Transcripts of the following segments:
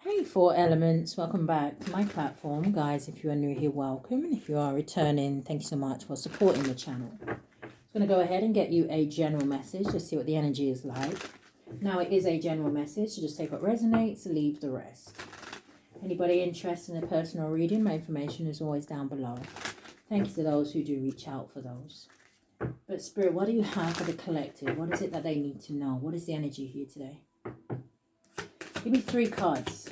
Hey, four elements, welcome back to my platform. Guys, if you are new here, welcome. And if you are returning, thank you so much for supporting the channel. I'm going to go ahead and get you a general message, just see what the energy is like. Now, it is a general message, so just take what resonates, leave the rest. Anybody interested in a personal reading, my information is always down below. Thank you to those who do reach out for those. But Spirit, what do you have for the collective? What is it that they need to know? What is the energy here today? Give me 3 cards.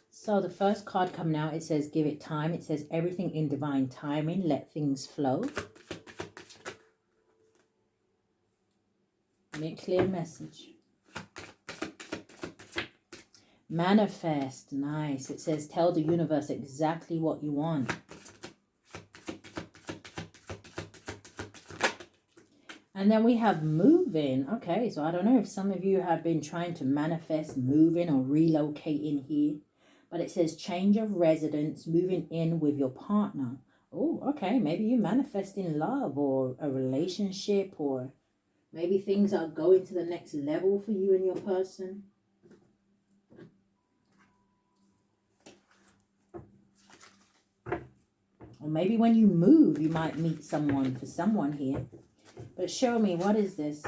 So the first card coming out, it says, give it time. It says, everything in divine timing. Let things flow. Give me a clear message. Manifest. Nice. It says, tell the universe exactly what you want. And then we have moving. Okay, so I don't know if some of you have been trying to manifest moving or relocating here. But it says change of residence, moving in with your partner. Oh, okay. Maybe you manifesting love or a relationship, or maybe things are going to the next level for you and your person. Or maybe when you move, you might meet someone for someone here. But show me, what is this?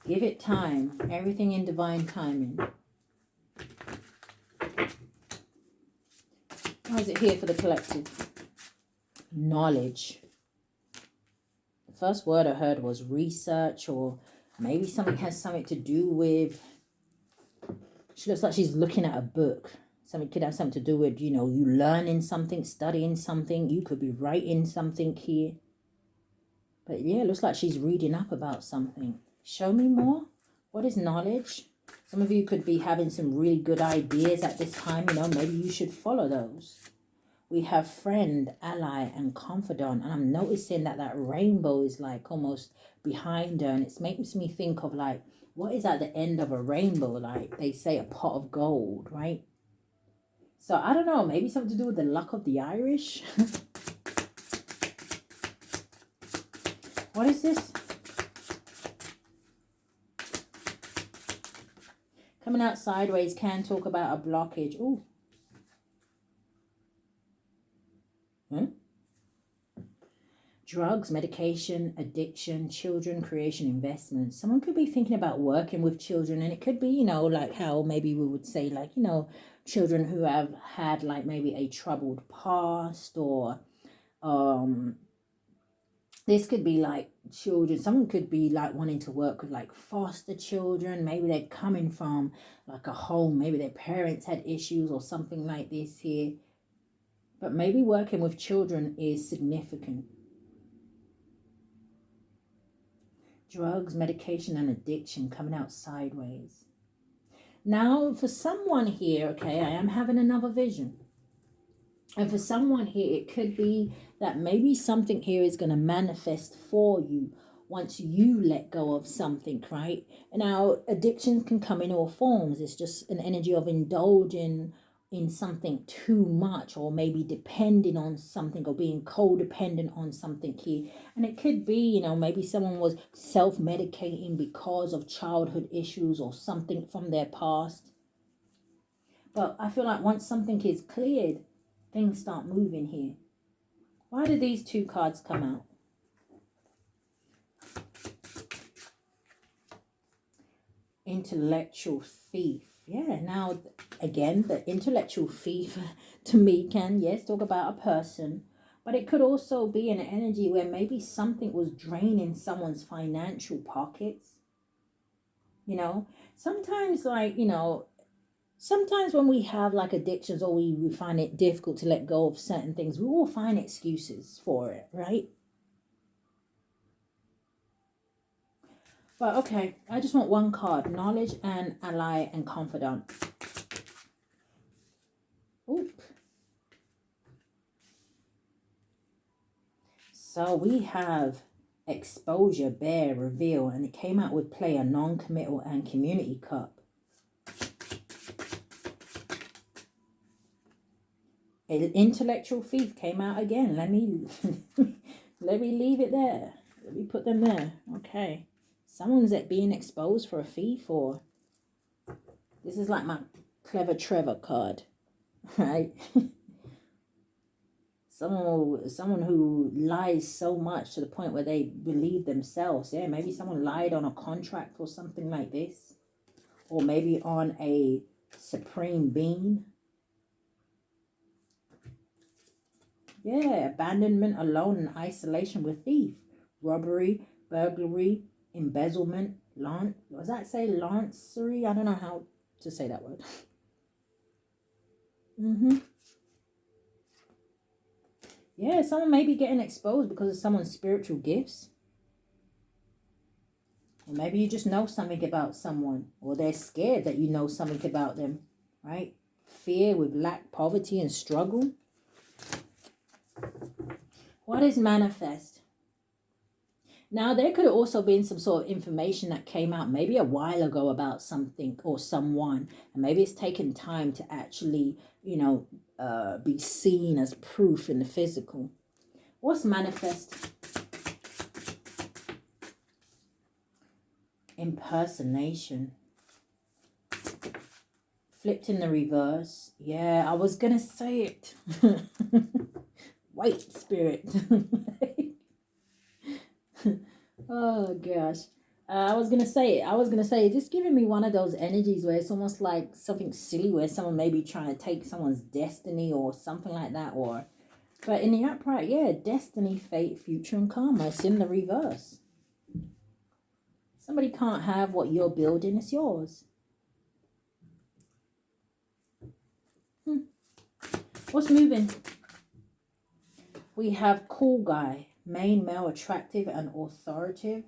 Give it time. Everything in divine timing. How is it here for the collective? Knowledge. The first word I heard was research, or maybe something has something to do with... She looks like she's looking at a book. Something could have something to do with, you know, you learning something, studying something. You could be writing something here. But yeah, it looks like she's reading up about something. Show me more. What is knowledge? Some of you could be having some really good ideas at this time. You know, maybe you should follow those. We have friend, ally, and confidant. And I'm noticing that that rainbow is like almost behind her. And it makes me think of like, what is at the end of a rainbow? Like they say, a pot of gold, right? So I don't know, maybe something to do with the luck of the Irish. What is this? Coming out sideways can talk about a blockage. Ooh. Drugs, medication, addiction, children, creation, investments. Someone could be thinking about working with children, and it could be, you know, like how maybe we would say, like, you know, children who have had like maybe a troubled past, or this could be like children. Someone could be like wanting to work with like foster children. Maybe they're coming from like a home. Maybe their parents had issues or something like this here. But maybe working with children is significant. Drugs, medication, and addiction coming out sideways. Now, for someone here, okay, I am having another vision. And for someone here, it could be that maybe something here is going to manifest for you once you let go of something, right? Now, addictions can come in all forms. It's just an energy of indulging in something too much, or maybe depending on something, or being codependent on something here. And it could be, you know, maybe someone was self-medicating because of childhood issues or something from their past. But I feel like once something is cleared, things start moving here. Why did these 2 cards come out? Intellectual thief. Yeah, now, again, the intellectual thief to me can, yes, talk about a person. But it could also be an energy where maybe something was draining someone's financial pockets. You know, sometimes like, you know, sometimes when we have like addictions, or we find it difficult to let go of certain things, we all find excuses for it, right? But okay, I just want 1 card. Knowledge and ally and confidant. Oop. So we have exposure, bear, reveal, and it came out with player, non-committal, and community cup. An intellectual thief came out again. Let me let me leave it there. Let me put them there. Okay. Someone's being exposed for a thief, or this is like my Clever Trevor card, right? Someone who lies so much to the point where they believe themselves. Yeah, maybe someone lied on a contract or something like this. Or maybe on a supreme being. Yeah, abandonment, alone, and isolation with thief. Robbery, burglary, embezzlement, was that say lancery? I don't know how to say that word. Yeah, someone may be getting exposed because of someone's spiritual gifts. Or maybe you just know something about someone, or they're scared that you know something about them, right? Fear with lack, poverty, and struggle. What is manifest? Now, there could have also been some sort of information that came out maybe a while ago about something or someone, and maybe it's taken time to actually, be seen as proof in the physical. What's manifest? Impersonation. Flipped in the reverse. Yeah, I was going to say it. White spirit. Oh, gosh. I was going to say it's just giving me one of those energies where it's almost like something silly where someone may be trying to take someone's destiny or something like that. But in the upright, yeah, destiny, fate, future, and karma. It's in the reverse. Somebody can't have what you're building. It's yours. What's moving? We have cool guy, main male, attractive and authoritative.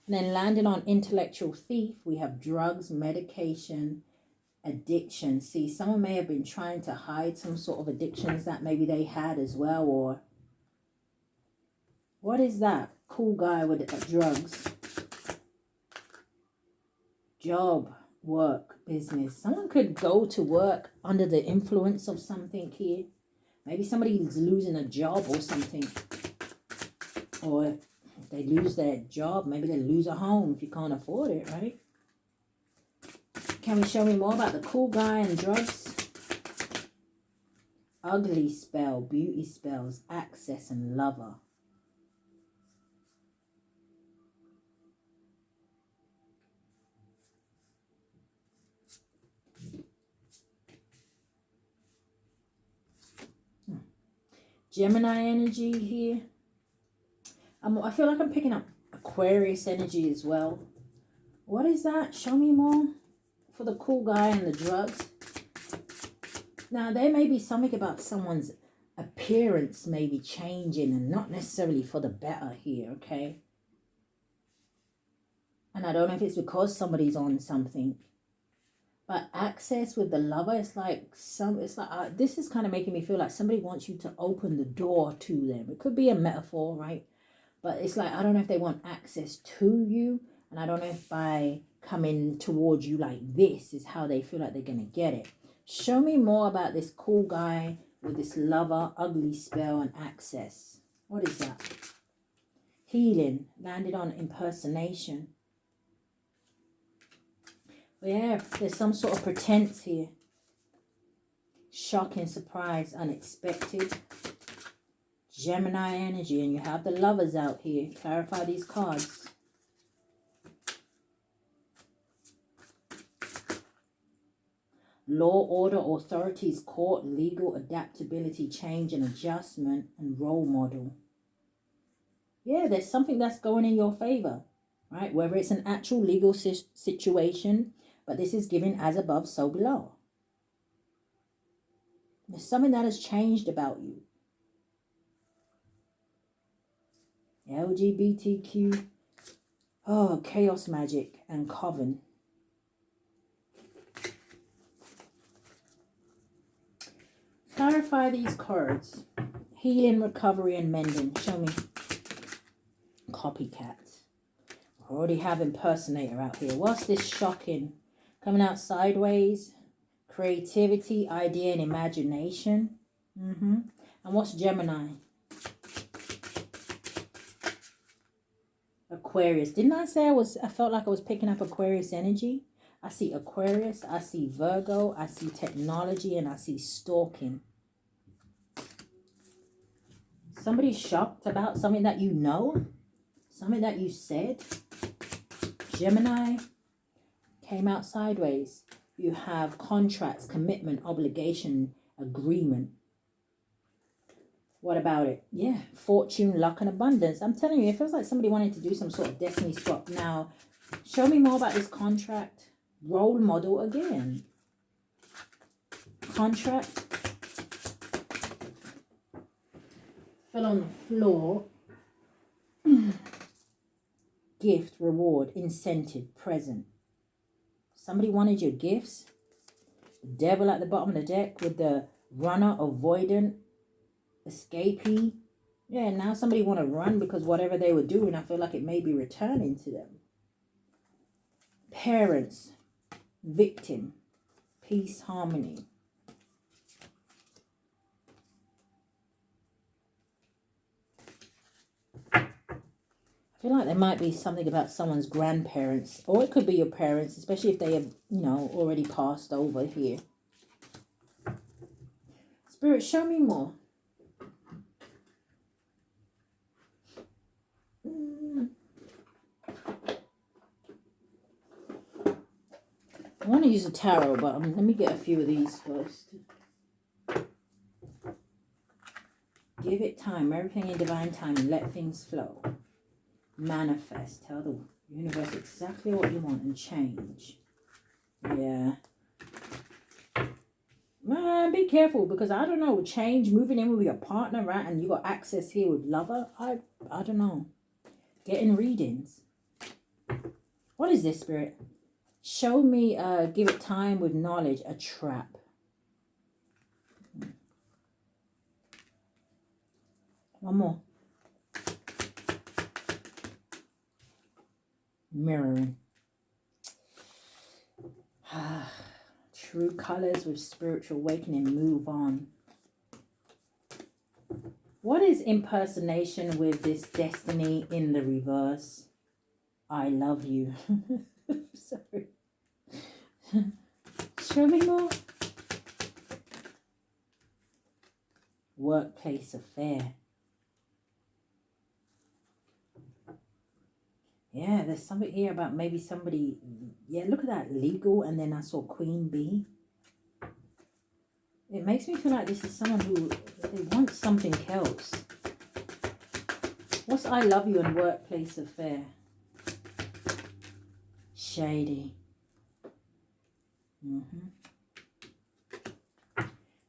And then landing on intellectual thief, we have drugs, medication, addiction. See, someone may have been trying to hide some sort of addictions that maybe they had as well. Or what is that? Cool guy with drugs. Job, work, business. Someone could go to work under the influence of something here. Maybe somebody's losing a job or something. Or if they lose their job, maybe they lose a home if you can't afford it, right? Can we show me more about the cool guy and drugs? Ugly spell, beauty spells, access, and lover. Gemini energy here. I feel like I'm picking up Aquarius energy as well. What is that? Show me more for the cool guy and the drugs. Now, there may be something about someone's appearance maybe changing and not necessarily for the better here, okay? And I don't know if it's because somebody's on something. But access with the lover, it's like this is kind of making me feel like somebody wants you to open the door to them. It could be a metaphor, right? But it's like, I don't know if they want access to you. And I don't know if by coming towards you like this is how they feel like they're going to get it. Show me more about this cool guy with this lover, ugly spell, and access. What is that? Healing. Landed on impersonation. Yeah, there's some sort of pretense here. Shocking, surprise, unexpected. Gemini energy, and you have the lovers out here. Clarify these cards. Law, order, authorities, court, legal, adaptability, change and adjustment, and role model. Yeah, there's something that's going in your favor, right? Whether it's an actual legal situation, but this is given as above, so below. There's something that has changed about you. LGBTQ. Oh, chaos magic and coven. Clarify these cards. Healing, recovery, and mending. Show me. Copycats. I already have impersonator out here. What's this shocking? Coming out sideways. Creativity, idea, and imagination. And what's Gemini? Aquarius. Didn't I say I felt like I was picking up Aquarius energy? I see Aquarius, I see Virgo, I see technology, and I see stalking. Somebody's shocked about something that you know, something that you said. Gemini came out sideways. You have contracts, commitment, obligation, agreement. What about it? Yeah, fortune, luck, and abundance. I'm telling you, it feels like somebody wanted to do some sort of destiny swap. Now, show me more about this contract. Role model again. Contract. Fell on the floor. Gift, reward, incentive, present. Somebody wanted your gifts. Devil at the bottom of the deck with the runner, avoidant, escapee. Yeah, now somebody want to run because whatever they were doing, I feel like it may be returning to them. Parents, victim, peace, harmony. I feel like there might be something about someone's grandparents, or it could be your parents, especially if they have, you know, already passed over here. Spirit, show me more. I want to use a tarot, but let me get a few of these first. Give it time, everything in divine time, and let things flow. Manifest, tell the universe exactly what you want and change. Yeah. Man, be careful because I don't know, change, moving in with your partner, right? And you got access here with lover. I don't know. Getting readings. What is this, Spirit? Show me, give it time with knowledge, a trap. One more. Mirroring. True colors with spiritual awakening. Move on. What is impersonation with this destiny in the reverse? I love you. Sorry. Show me more. Workplace affair. Yeah, there's something here about maybe somebody. Yeah, look at that. Legal, and then I saw Queen Bee. It makes me feel like this is someone who they want something else. What's I love you and workplace affair? Shady.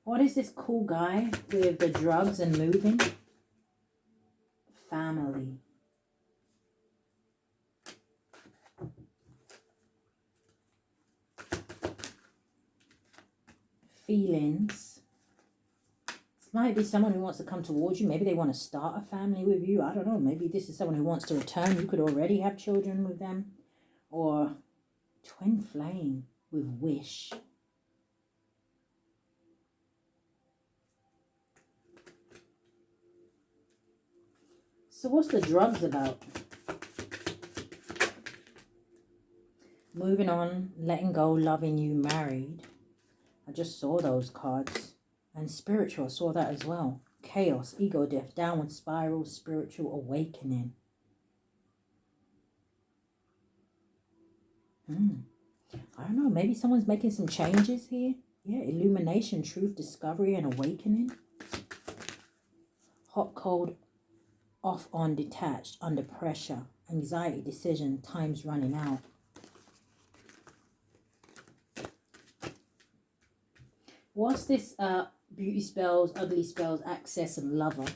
What is this cool guy with the drugs and moving? Family. Feelings. This might be someone who wants to come towards you. Maybe they want to start a family with you. I don't know. Maybe this is someone who wants to return. You could already have children with them. Or twin flame with wish. So what's the drugs about? Moving on, letting go, loving you, married. I just saw those cards. And spiritual, I saw that as well. Chaos, ego death, downward spiral, spiritual awakening. I don't know, maybe someone's making some changes here. Yeah, illumination, truth, discovery, and awakening. Hot, cold, off, on, detached, under pressure, anxiety, decision, time's running out. What's this beauty spells, ugly spells, access, and lover?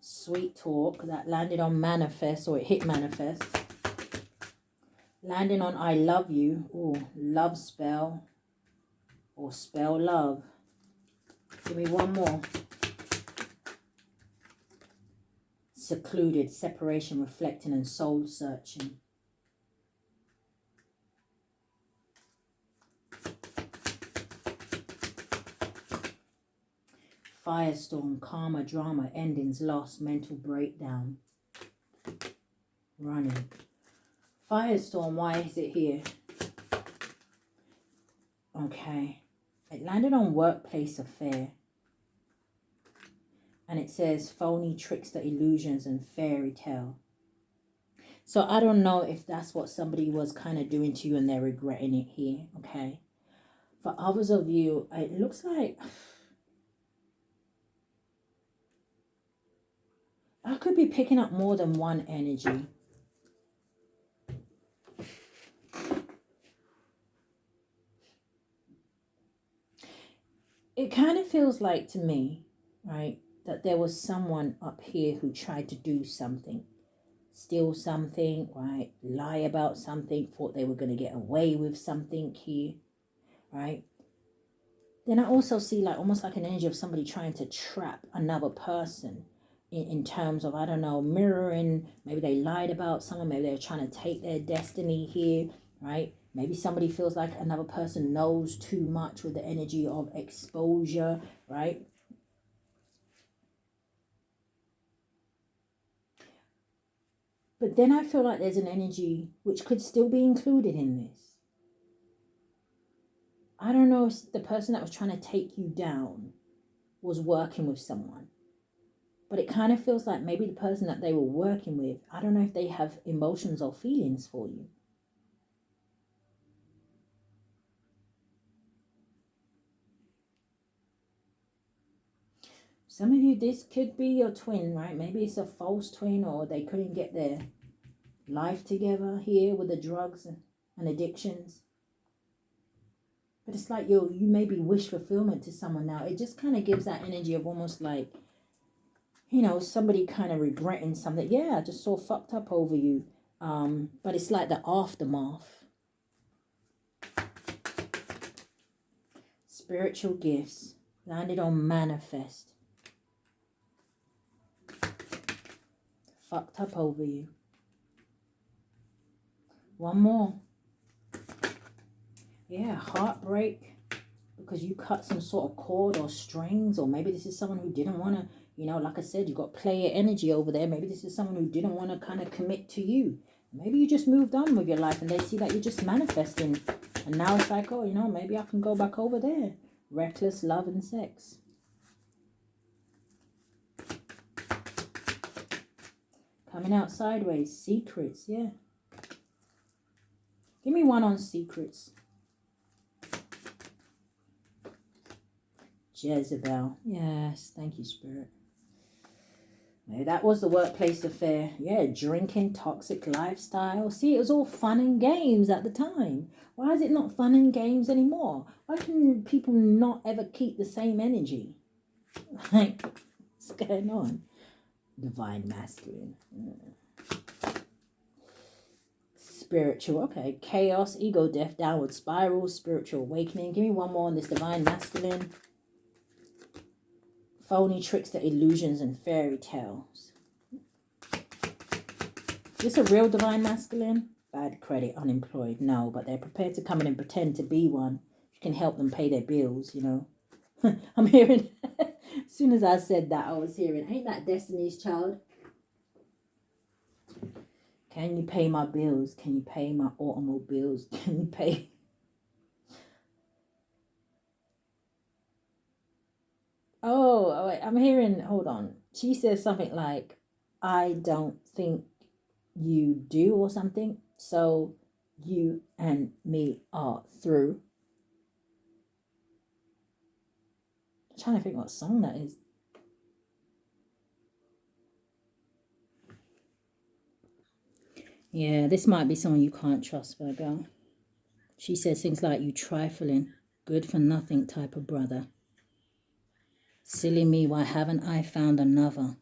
Sweet talk that landed on manifest, or it hit manifest. Landing on I love you. Oh, love spell. Or spell love. Give me one more. Secluded, separation, reflecting, and soul searching. Firestorm, karma, drama, endings, loss, mental breakdown. running. Firestorm, why is it here? Okay. It landed on workplace affair. And it says phony trickster illusions and fairy tale. So I don't know if that's what somebody was kind of doing to you and they're regretting it here. Okay. For others of you, it looks like I could be picking up more than one energy. It kind of feels like to me, right, that there was someone up here who tried to do something, steal something, right, lie about something, thought they were going to get away with something here, right? Then I also see like almost like an energy of somebody trying to trap another person in terms of, I don't know, mirroring. Maybe they lied about someone. Maybe they're trying to take their destiny here, right? Maybe somebody feels like another person knows too much with the energy of exposure, right? But then I feel like there's an energy which could still be included in this. I don't know if the person that was trying to take you down was working with someone. But it kind of feels like maybe the person that they were working with, I don't know if they have emotions or feelings for you. Some of you, this could be your twin, right? Maybe it's a false twin, or they couldn't get their life together here with the drugs and addictions. But it's like you maybe wish fulfillment to someone now. It just kind of gives that energy of almost like, you know, somebody kind of regretting something. Yeah, I just so fucked up over you. But it's like the aftermath. Spiritual gifts. Landed on manifest. Fucked up over you. One more. Yeah, heartbreak. Because you cut some sort of cord or strings. Or maybe this is someone who didn't want to, you know, like I said, you got player energy over there. Maybe this is someone who didn't want to kind of commit to you. Maybe you just moved on with your life and they see that you're just manifesting. And now it's like, oh, you know, maybe I can go back over there. Reckless love and sex. Coming out sideways. Secrets, yeah. Give me one on secrets. Jezebel. Yes, thank you, Spirit. Maybe that was the workplace affair. Yeah, drinking, toxic lifestyle. See, it was all fun and games at the time. Why is it not fun and games anymore? Why can people not ever keep the same energy? Like, what's going on? Divine masculine. Spiritual. Okay. Chaos, ego, death, downward spiral, spiritual awakening. Give me one more on this divine masculine. Phony trickster illusions and fairy tales. Is this a real divine masculine? Bad credit, unemployed. No, but they're prepared to come in and pretend to be one. You can help them pay their bills, you know. I'm hearing, as soon as I said that, I was hearing, ain't that Destiny's Child? Can you pay my bills? Can you pay my automobiles? Can you pay? Oh, wait, I'm hearing, hold on. She says something like, I don't think you do or something. So you and me are through. I'm trying to think what song that is. Yeah, this might be someone you can't trust, Virgo. She says things like, you trifling, good for nothing type of brother. Silly me, why haven't I found another?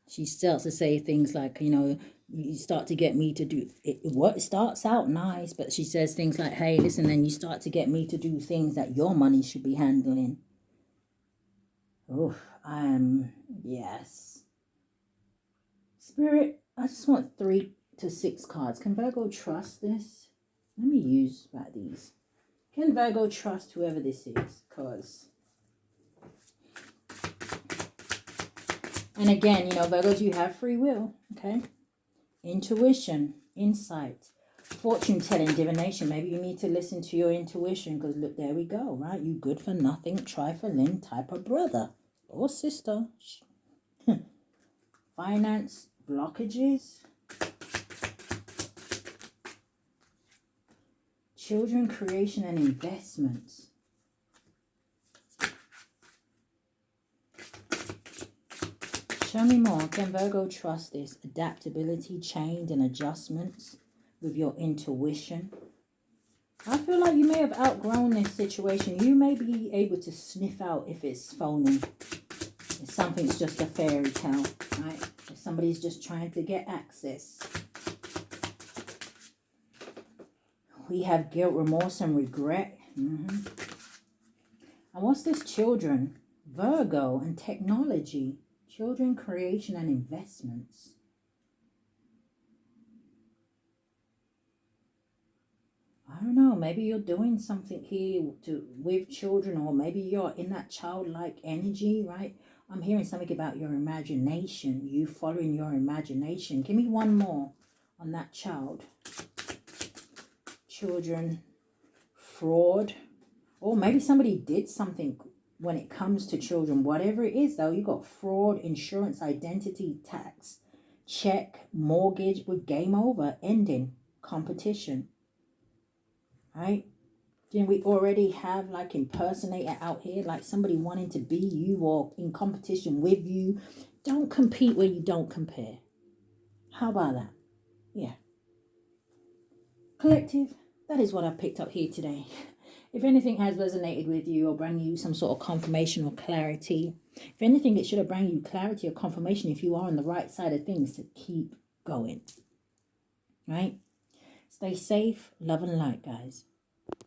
She starts to say things like, you know, you start to get me to do it. What starts out nice, but she says things like, hey, listen, then you start to get me to do things that your money should be handling. Oh, yes. Spirit, I just want 3 to 6 cards. Can Virgo trust this? Let me use like these. Can Virgo trust whoever this is? Because And again, you know, Virgos, you have free will, okay? Intuition, insight, fortune telling, divination. Maybe you need to listen to your intuition because look, there we go, right? You good for nothing, trifling type of brother or sister. Finance, blockages. Children, creation, and investments. Show me more. Can Virgo trust this? Adaptability, change, and adjustments with your intuition. I feel like you may have outgrown this situation. You may be able to sniff out if it's phony. If something's just a fairy tale, right? If somebody's just trying to get access. We have guilt, remorse, and regret. And what's this? Children, Virgo, and technology. Children, creation, and investments. I don't know. Maybe you're doing something here with children, or maybe you're in that childlike energy, right? I'm hearing something about your imagination. You following your imagination. Give me one more on that child. Children, fraud, or maybe somebody did something when it comes to children. Whatever it is, though, you got fraud, insurance, identity, tax, check, mortgage with game over, ending, competition, right? Didn't we already have like impersonator out here, like somebody wanting to be you or in competition with you? Don't compete where you don't compare. How about that? Yeah. Collective, that is what I've picked up here today. If anything has resonated with you or bring you some sort of confirmation or clarity, if anything, it should have brought you clarity or confirmation if you are on the right side of things to keep going. Right? Stay safe, love and light, guys.